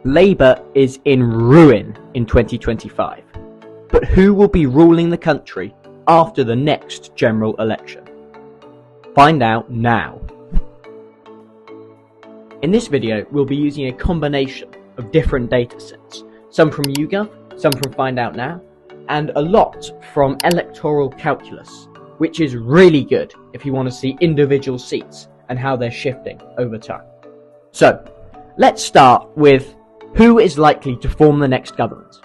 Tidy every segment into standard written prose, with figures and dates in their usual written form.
Labour is in ruin in 2025, but who will be ruling the country after the next general election? Find out now. In this video, we'll be using a combination of different datasets, some from YouGov, some from Find Out Now, and a lot from Electoral Calculus, which is really good if you want to see individual seats and how they're shifting over time. So, let's start with who is likely to form the next government.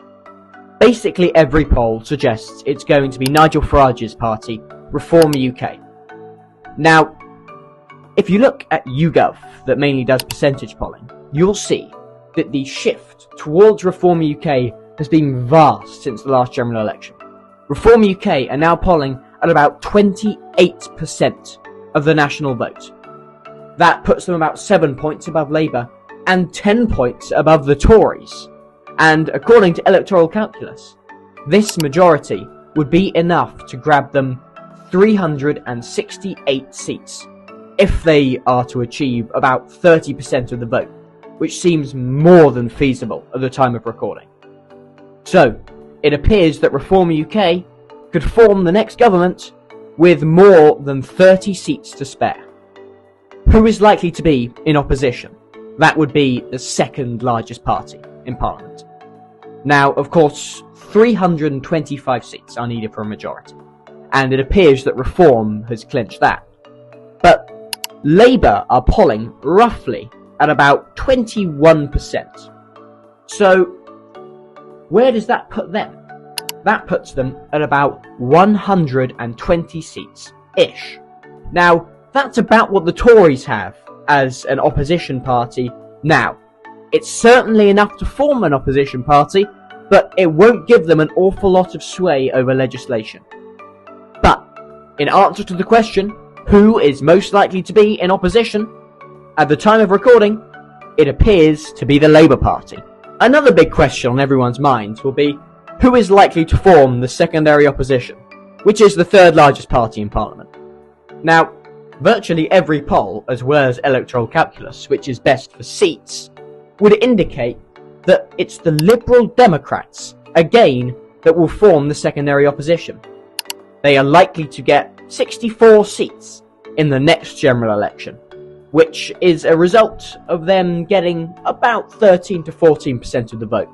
Basically every poll suggests it's going to be Nigel Farage's party, Reform UK. Now, if you look at YouGov, that mainly does percentage polling, you'll see that the shift towards Reform UK has been vast since the last general election. Reform UK are now polling at about 28% of the national vote. That puts them about 7 points above Labour and 10 points above the Tories. And according to Electoral Calculus, this majority would be enough to grab them 368 seats if they are to achieve about 30% of the vote, which seems more than feasible at the time of recording. So, it appears that Reform UK could form the next government with more than 30 seats to spare. Who is likely to be in opposition? That would be the second largest party in Parliament. Now, of course, 325 seats are needed for a majority, and it appears that Reform has clinched that. But Labour are polling roughly at about 21%. So, where does that put them? That puts them at about 120 seats-ish. Now, that's about what the Tories have as an opposition party now. It's certainly enough to form an opposition party, but it won't give them an awful lot of sway over legislation. But, in answer to the question, who is most likely to be in opposition? At the time of recording, it appears to be the Labour Party. Another big question on everyone's minds will be, who is likely to form the secondary opposition, which is the third largest party in Parliament? Now, virtually every poll, as well as Electoral Calculus, which is best for seats, would indicate that it's the Liberal Democrats, again, that will form the secondary opposition. They are likely to get 64 seats in the next general election, which is a result of them getting about 13 to 14% of the vote,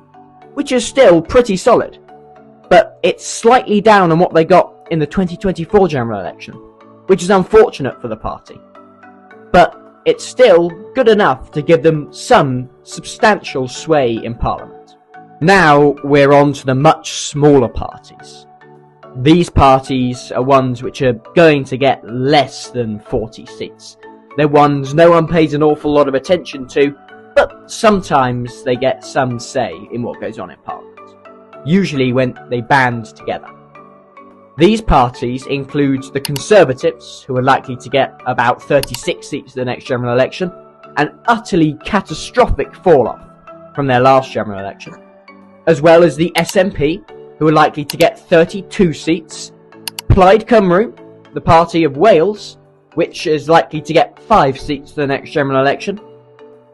which is still pretty solid. But it's slightly down on what they got in the 2024 general election, which is unfortunate for the party. But it's still good enough to give them some substantial sway in Parliament. Now we're on to the much smaller parties. These parties are ones which are going to get less than 40 seats. They're ones no one pays an awful lot of attention to, but sometimes they get some say in what goes on in Parliament, usually when they band together. These parties include the Conservatives, who are likely to get about 36 seats in the next general election, an utterly catastrophic fall-off from their last general election, as well as the SNP, who are likely to get 32 seats, Plaid Cymru, the party of Wales, which is likely to get 5 seats for the next general election,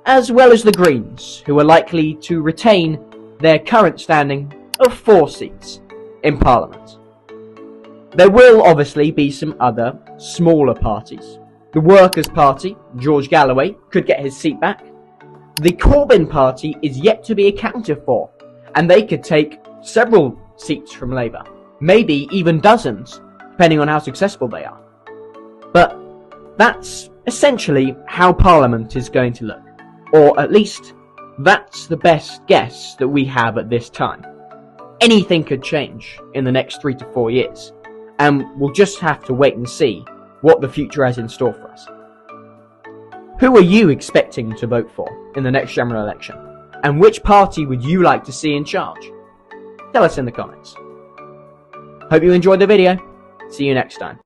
as well as the Greens, who are likely to retain their current standing of 4 seats in Parliament. There will obviously be some other, smaller parties. The Workers' Party, George Galloway, could get his seat back. The Corbyn Party is yet to be accounted for, and they could take several seats from Labour, maybe even dozens, depending on how successful they are. But that's essentially how Parliament is going to look, or at least that's the best guess that we have at this time. Anything could change in the next 3 to 4 years, and we'll just have to wait and see what the future has in store for us. Who are you expecting to vote for in the next general election? And which party would you like to see in charge? Tell us in the comments. Hope you enjoyed the video. See you next time.